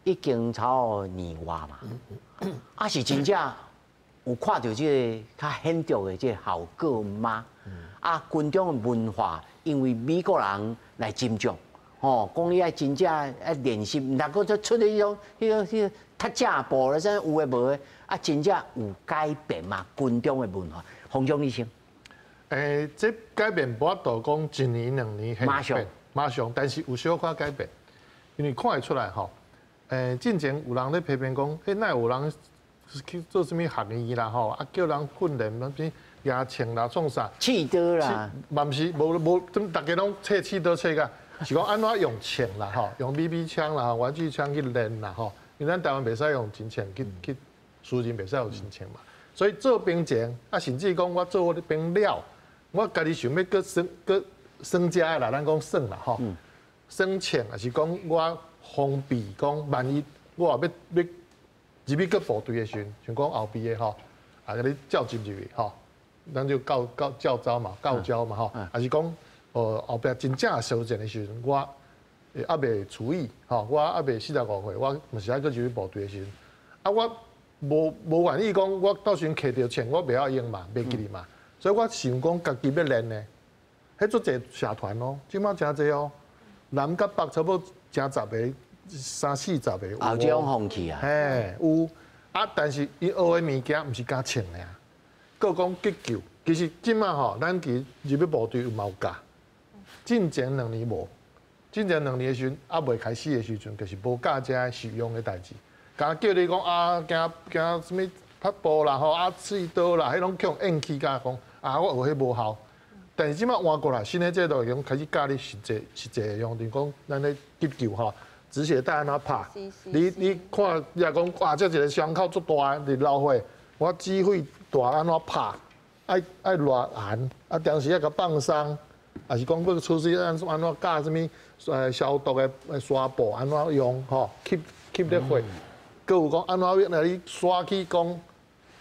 已经超年外嘛，啊是真正有看到这个较显著的这个效果吗？啊，军中的文化，因为美国人来斟酌，吼，讲你爱真正爱练习，毋通搁出迄种较正步了，啥有诶无诶，啊，真正有改变嘛？军中的文化，洪总医生，这改变无法度讲1年2年马上，但是有小可改变，因为看会出来吼，之前有人咧批评讲，哪有人去做什么学院啦吼，啊叫人训练那边。牙枪啦，创啥？刺刀啦，嘛毋是，无，大家拢刺刀刺个，是讲安怎用枪啦吼，用 BB 枪啦、玩具枪去练啦吼，因为咱台湾袂使用真枪去私人袂使用真枪嘛，所以做兵前啊，甚至讲我做我的兵了，我家己想要搁升加啦，咱讲算啦吼，升枪也是讲我防备讲万一我要入去搁部队的时阵，像讲后边的吼，啊，甲你叫进入去吼，咱就教招嘛，教招嘛吼，还是讲后壁真正烧战的时阵，我还未处理吼，我还未45岁，我嘛是爱搁入去部队的时阵，啊，我无愿意讲，我到时阵摕到枪，我袂晓用嘛，袂记哩嘛，所以我想讲家己要练呢，迄做者社团哦，即马真济哦，南甲北差不多真10个。30-40个，后种风气啊，嘿有啊，但是伊学的物件毋是敢穿的啊，各讲急救，其实即马吼，咱其入去部队有嘛有教，进前2年无，进前2年的时阵，还未开始的时阵，就是无教这实用的代志，敢叫你讲啊，惊什么拍步啦吼，啊刺刀啦，迄拢用硬气甲讲啊，我学迄无效。但是即马换过来，新的制度用开始教你实际的用，就是讲咱咧急救吼。止血带安怎拍？你看，你若讲哇，这一个伤口足大，你老血，我指挥大安怎拍？爱热寒，啊，当时要甲放松，还是讲要出去安怎教什么消毒的纱布安怎用吼，keep 咧血。佮有讲安怎来你刷去讲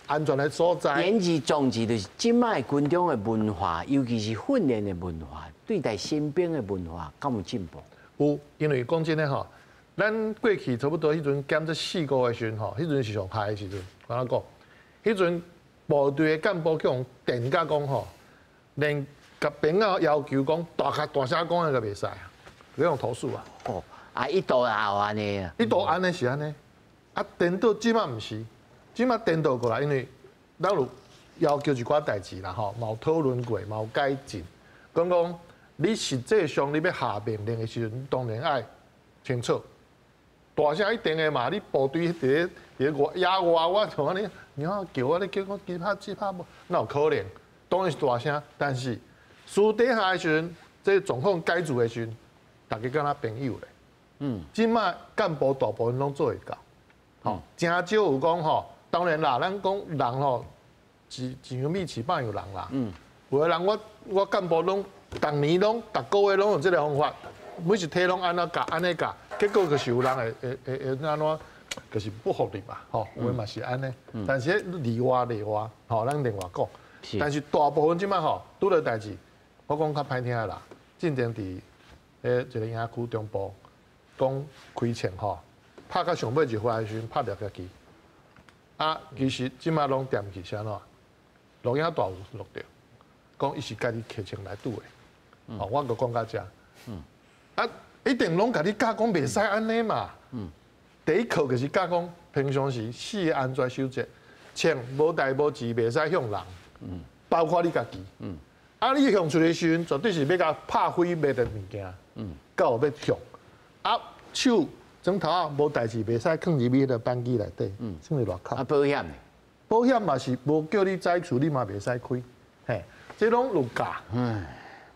安全的所在。言之总之，就是即卖军中的文化，尤其是训练的文化，对待新兵的文化，敢有进步？有，因为讲真诶吼。咱过去差不多迄阵减这4个月时阵吼，迄阵是上歹诶时阵。我讲，迄阵部队诶干部叫用电甲讲吼，连甲兵啊要求讲大声讲个袂使啊，佮用投诉啊。哦，啊，一度也有安尼啊。一度安尼是安尼，啊，颠倒即马毋是，即马颠倒过来，因为咱有要求一寡代志啦吼，嘛有讨论过，嘛有改进。讲你实际上你要下命令诶时阵，当然爱清楚。大声一定的嘛！你部队伫外野外，我像安尼，你看叫我，你叫我几拍无，哪有可能？当然是大声，但是私底下的时阵，这状况改做的时阵，大家敢若朋友咧。即摆干部大部分拢做会到，吼，真少有讲吼。当然啦，咱讲人吼，钱有米饲饱有人啦。有的人我干部拢，逐年拢逐个月拢用这个方法，每一天拢安怎教，安尼教。结果就是有人会安怎，就是不服你嘛，吼，有诶嘛是安尼。但是例外，吼，咱另外讲。但是大部分即摆吼，拄着代志，我讲较歹听啦。进前伫一个营区中部，讲开枪吼，拍到上尾一回来时阵，拍2架机。啊，其实即摆拢掂去啥喏，录影带有录着，讲伊是家己摕枪来拄诶。吼，我就讲到遮。啊。一定拢甲你教讲袂使安尼嘛。第一课就是教讲平常时4个安全守则，枪无代无志袂使向人，包括你家己。啊，你向出的时阵，绝对是要甲拍毁灭的物件，到要向。啊，手枕头啊无代志袂使放入去迄个扳机内底，放入外口。啊，保险呢？保险嘛是无叫你摘除，你嘛袂使开。嘿，这拢有教。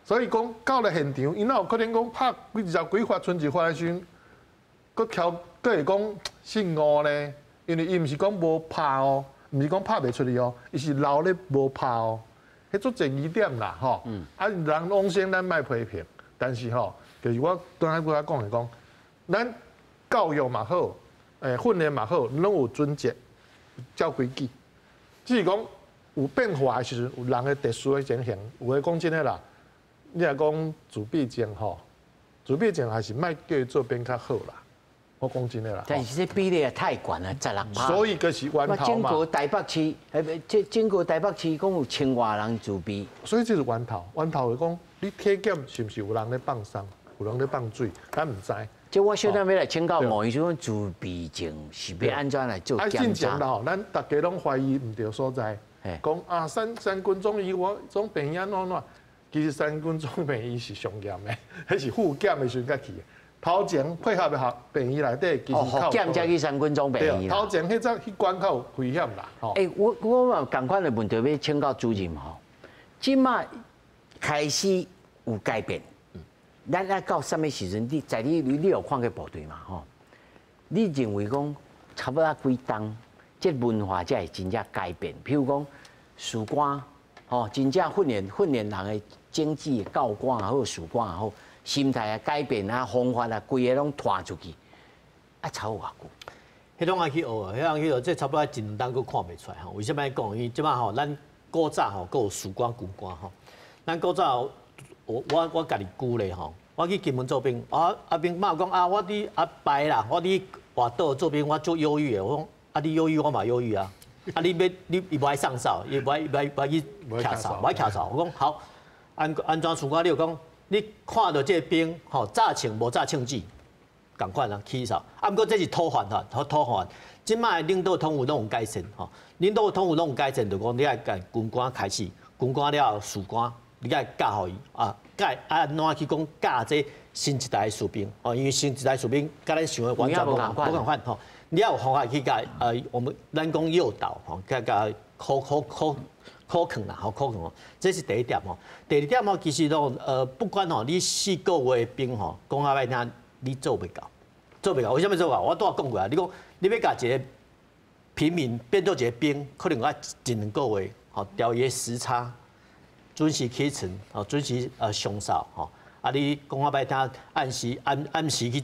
所以讲到了现场，伊哪有可能讲拍20几发、剩一发的时阵，佫会讲姓吴呢？因为伊毋是讲无拍哦，毋是讲拍袂出去哦，伊是留咧无拍哦。迄足侪疑点啦，吼。啊，人拢先咱莫批评，但是吼，就是我刚才我讲的讲，咱教育嘛好，训练嘛好，拢有准则、照规矩。只是讲有变化的时阵，有人的特殊的情形，有诶讲真诶啦。你若讲自闭症吼，自闭症还是莫叫伊做变较好啦。我讲真诶啦。但是这比例也太悬了，16%。所以就是源头嘛。经过台北市，经过台北市，讲有1000多人自闭。所以这是源头，源头是讲你体检是毋是有人咧放松，有人咧放水，咱毋知。即我小弟要来请教吴医生，自闭症是要安怎来做检查？啦吼，咱大家拢怀疑毋对所在，讲啊三军中医我总病院怎怎。其实3军总病医是上验的，迄是复检的时阵才去的。头前配合的病医内底，其实靠检才去3军总病医啦。头前迄只关口危险啦。我嘛同款的问题要请教主任吼，即马开始有改变，咱到什么时阵？你有看过部队嘛吼？你认为讲差不多几冬，这文化才会真正改变。譬如讲，士官，吼，真正训练人的经济、教官也好，士官也好，心态啊改变啊，方法啊，规个拢拖出去，啊，差有偌久。迄种爱去学啊，迄样去学，这差不多一两当佫看袂出来吼。为什么讲？因为即摆吼，咱古早吼，佫有士官、军官吼。咱古早，我家己举咧吼，我去金门做兵，兵嘛讲我伫拜啦，我伫外岛做兵，我做忧郁的。我讲你忧郁，我嘛忧郁啊。你无爱上哨，伊无爱去徛哨，无爱徛哨。我讲好，安怎士官？你就讲，你看到这兵吼，早穿无早穿子。共款啊，起哨。啊，毋过这是土法法，土法。即摆领导统务拢有改善吼，领导统务拢有改善，就讲你爱甲军官开始，军官了后士官，你爱教互伊啊，安怎去讲教这新一代士兵哦，因为新一代士兵甲咱想的完全无共款吼。你要有方法去甲我们咱讲诱导吼，甲考劝啦，考劝哦，这是第一点吼。第二点吼，其实拢不管吼，你4个月的兵吼，讲较歹听。你做袂到，为什么做唔到？我拄仔讲过啊，你讲你要甲一个平民变做一个兵，可能要一两个月，吼，调伊时差，准时起床，吼，准时上哨，吼，啊，你讲较歹听，按时去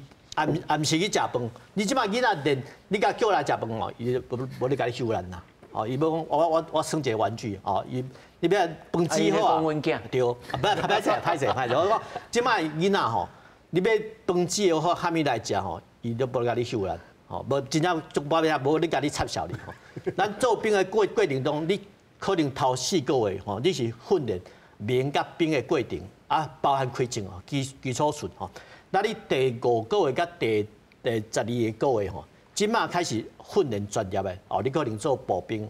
食饭。你即摆囡仔练，你甲叫来食饭哦，伊无咧甲你休懒啦，哦，伊要讲我耍一个玩具，哦，你要饭煮好啊，对，歹势，我讲即摆囡仔吼。你要饭煮好，虾米来食吼？伊都无甲你休啦，吼，无真正足包面无你甲你插销哩吼。咱做兵的过程中，你可能头4个月吼，你是训练面甲兵的过程，啊，包含开证哦，基础训吼。那你第5个月甲第12个月吼，即马开始训练专业的哦，你可能做步兵，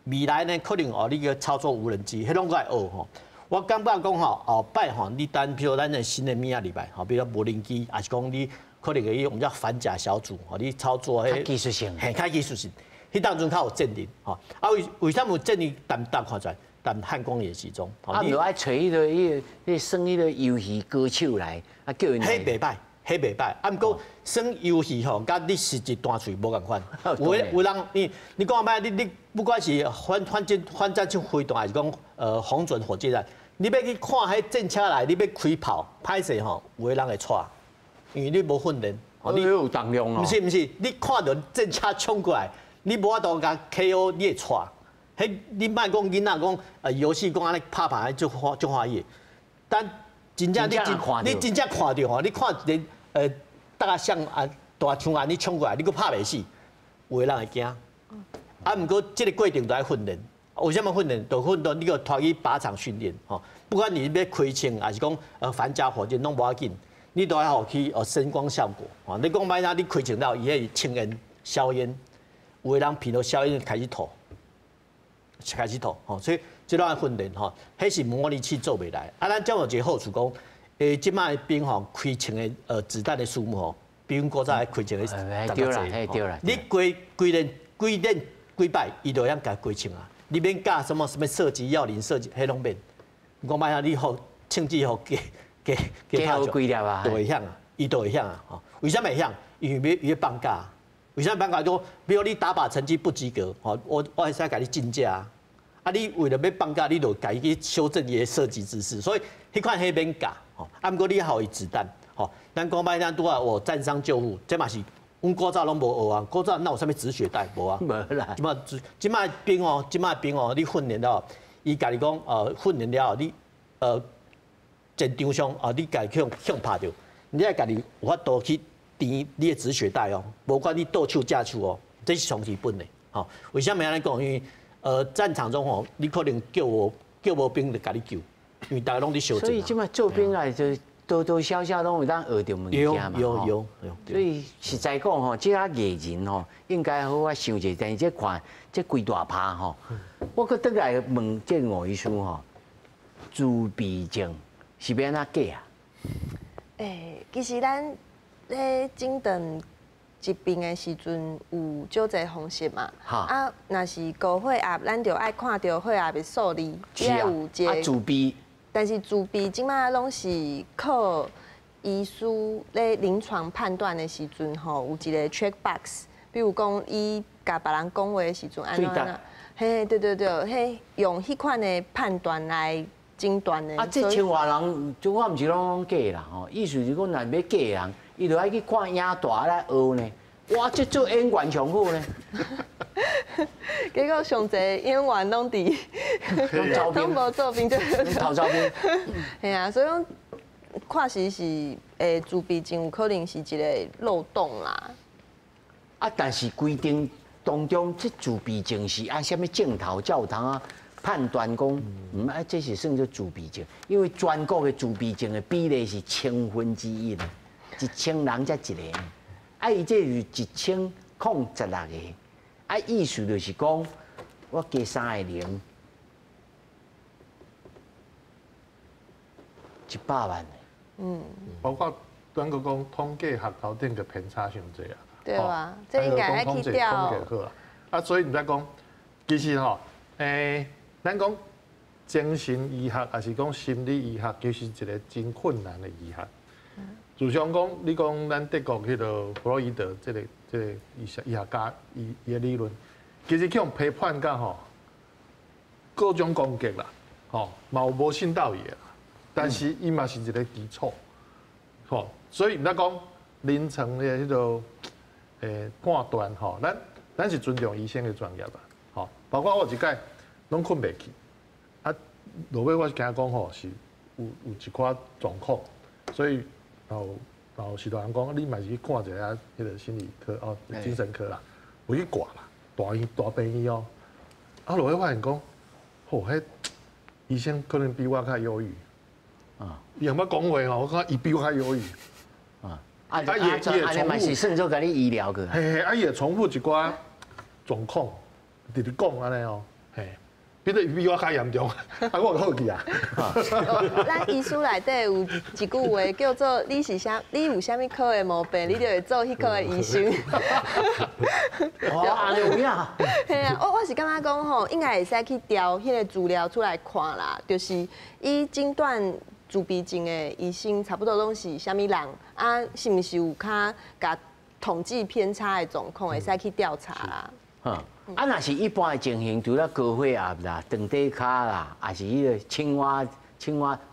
未来呢可能哦，你个操作无人机，迄拢我会学吼。我感觉讲吼，后摆吼，你等譬如咱的新的物仔入来，吼，比如无人机，还是讲你可能个我们叫反甲小组，吼，你操作迄技术性，嘿，较技术性，迄当中较有证明，吼。啊，为什么有证明？淡看出来，但汉光演习中，啊，你爱找迄算迄个游戏歌手来，啊，叫因。迄袂歹，啊，毋过算游戏吼，甲你实际单喙无共款。有人你讲歹，你不管是反战枪飞弹，还是讲红准火箭弹。你要去看迄战车来，你要开炮，歹势吼，有个人会错，因为你无训练。你有重量哦。毋是，你看到战车冲过来，你无法度甲 KO， 你会错。迄你莫讲囡仔讲游戏讲安尼拍拍就欢喜，但真正你真正看到吼，你看一个大家像大枪啊，你冲过来，你佫拍袂死，有个人会惊。啊，毋过即个过程都爱训练。为什么训练？就训练你个拖去靶场训练，吼，不管你要开枪还是讲反甲火箭，拢无要紧，你都要去声光效果，吼。你讲歹你开枪了，伊迄呛烟、硝烟，有个人闻到硝烟开始吐，吼，所以这拢要训练，吼，迄是模拟器做袂来。啊，咱怎有一个好处讲，即摆兵吼开枪的子弹的数目吼，比阮古早开枪的对啦，你规练几摆，伊就样甲开枪啊。你免教什么射击要领射击，迄拢免。讲歹啊，你好枪支好加好几粒啊，就会响啊，伊就会响啊。吼，为什么会响？因为伊放假。为什么放假？就比如你打靶成绩不及格，吼，我会使甲你进价啊。啊，你为了要放假，你就家己去修正伊的射击姿势，所以迄款迄免教。吼，啊，毋过你还有伊子弹，吼，咱讲歹咱拄啊，我战伤救护，这嘛是。阮古早拢无学啊，古早哪有啥物止血带无啊？无啦。即摆兵哦，你训练了，伊家己讲训练了，你战场上你家己向拍着，你爱家己有法度去填你的止血带哦，无管你倒手架手哦，这是上基本的。吼，为什么安尼讲？因为战场中吼，你可能叫无兵就家己救，因为大家拢伫修正。所以即摆做兵来就。多多少少拢有当学着物件嘛，有。所以实在讲吼，即个艺人吼，应该好啊想者，但是即看即规大趴吼，我搁倒来问即吴医师吼，自闭症是要安怎解啊？其实咱咧诊断疾病的时阵有少侪方式嘛。啊，若是高血压，咱就爱看到血压的数字，也有一个。自闭。但是自闭即马拢是靠医师咧临床判断的时阵吼，有一个 check box，比如讲伊甲别人讲话的时阵安怎？嘿，对，嘿，用迄款的判断来诊断的。啊，这青蛙人，就我毋是拢假啦吼，意思是讲，若要假人，伊就爱去看影大来学呢。哇，这做演员上好呢。结果上侪演员拢伫，拢无做兵就偷招兵。嘿啊，所以讲确实是自闭症有可能是一个漏洞啦。啊，但是规定当中，这自闭症是按什么镜头才有通啊判断讲，这是算做自闭症，因为全国的自闭症的比例是1/1000呢，1000人才一个。啊，伊这是1016个，啊，意思就是讲，我加3个0，100万的。包括咱个讲统计学校顶个偏差上济啊。对啊，这应该爱去调。啊，所以毋知讲，其实吼，咱讲精神医学还是讲心理医学，其实一个真困难的医学。自上讲，你讲咱德国迄个弗洛伊德这个医学家伊的理论，其实去用批判甲吼各种攻击啦，吼嘛有无信道义啦，但是伊嘛是一个基础，吼，所以毋知讲临床的迄个判断吼，咱是尊重医生的专业啦，吼，包括我一届拢困袂去，啊，落尾我是惊讲吼是有一寡状况，所以。然后许多人讲，你嘛是去看一下迄个心理科哦，精神科啦，有去挂啦，大病院哦。啊，落去发现讲，吼，迄医生可能比我较忧郁。啊，伊用要讲话哦，我看伊比我较忧郁。啊，也重复，嘛是算做甲你医疗个。嘿，啊，伊会重复一寡状况，直直讲安尼哦，嘿。比我较严重，啊，我好奇啊。咱医书内底有一句话叫做：你有啥物科的毛病，你就会做迄科的医生。哦，安尼有影。嘿啊，我是感觉讲吼，应该会使去调迄个资料出来看啦，就是伊诊断自闭症的医生，差不多拢是啥物人啊？是毋是有较甲统计偏差的状况，会使去调查啦。啊，若是一般的情形，除了高血压啦、长底卡啦，还是迄个青蛙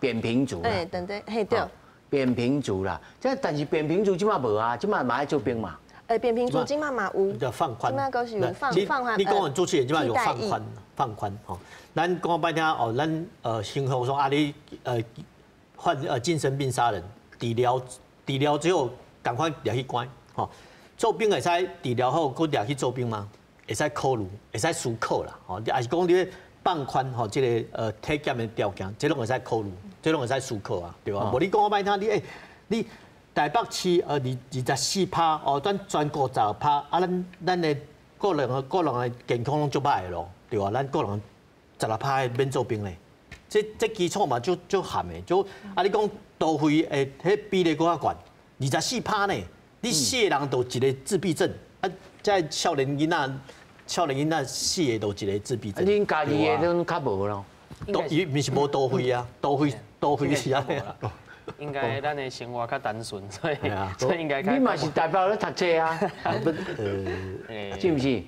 扁平足啦。长底嘿对。扁平足啦，但是扁平足即马无啊，即马嘛爱做兵嘛。扁平足即马嘛有。叫放宽。即马都是有放宽。你讲完主持人即马有放宽吼。咱讲摆听哦，咱形容说啊，你患精神病杀人，治疗之后赶快抓去关吼。做兵会使治疗后，搁抓去做兵吗？会使考虑，会使思考啦，吼，还是讲你放宽吼，这个体检的条件，这拢会使考虑，这拢会使思考啊，对吧？无你讲我摆听，你台北市24%哦，咱全国10%，啊，咱的个人的健康拢足歹的咯，对吧？咱个人16%免做兵咧，这基础嘛就含的，就啊，你讲都会迄比例搁较悬，24%呢，你4个人都一个自闭症，啊，在少年囡仔4个都一个自闭症。恁家己的拢较无咯，伊毋是无多费啊，多费是安尼啊。应该咱的生活较单纯，所以应该。你嘛是代表咧读册啊，是毋是？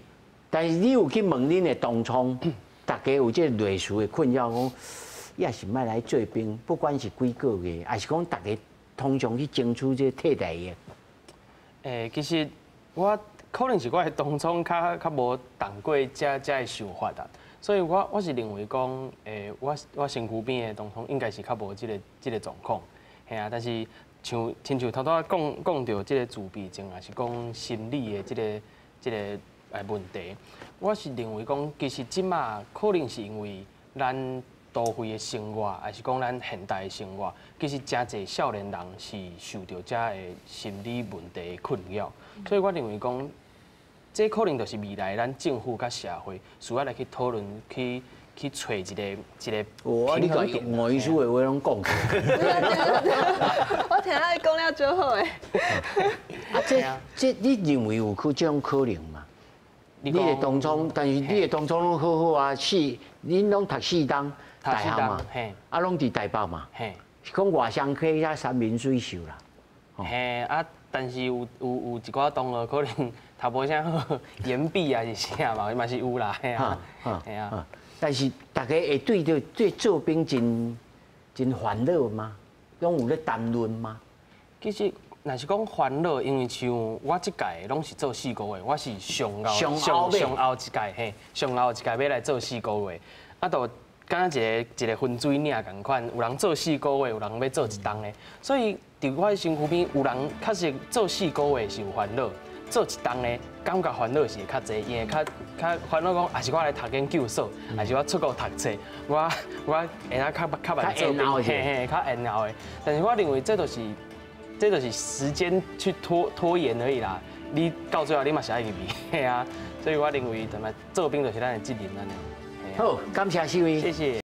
但是你有去问恁的同窗，大家有这类似的困扰，讲也是莫来做兵，不管是几个月，还是讲大家通常去争取这替代役。其实我可能是我的同窗较无动过这的想法啦，所以我是认为讲，我身躯边的同窗应该是较无这个状况。嘿啊，但是亲像头拄讲到这个自闭症，还是讲心理的这个问题，我是认为讲，其实即马可能是因为咱都会的生活，还是讲咱现代的生活，其实真侪少年人是受到这的心理问题的困扰，所以我认为讲，这可能就是未来咱政府甲社会需要来去讨论去找一个你讲外语书的话拢讲起来。我听你讲了就好诶。这你认为有这种可能吗？你的当初，但是你的当初拢好好啊，恁拢读4档大学嘛，啊，拢伫台北嘛，是讲外乡去遐山明水秀啦。嘿啊，但是有一寡同学可能读无啥好，延毕啊是啥嘛是有啦，嘿啊，嘿啊。但是大家会对做兵真烦恼吗？拢有咧谈论吗？其实若是讲烦恼，因为像我即届拢是做4个月，我是上后一届嘿，上后一届要来做4个月，啊，就敢若一个分水岭共款，有人做4个月，有人要做1档的，所以伫我身躯边有人确实做4个月是有烦恼，做1档的感觉烦恼是会较侪，因为较烦恼讲，还是我来读研究所，还是我出国读册，我会当较慢做兵，嘿，较延后的。但是我认为这都是时间去拖延而已啦。你到最后你嘛是爱入去，嘿啊，所以我认为，做兵就是咱的责任安尼。好，感谢四位，谢谢。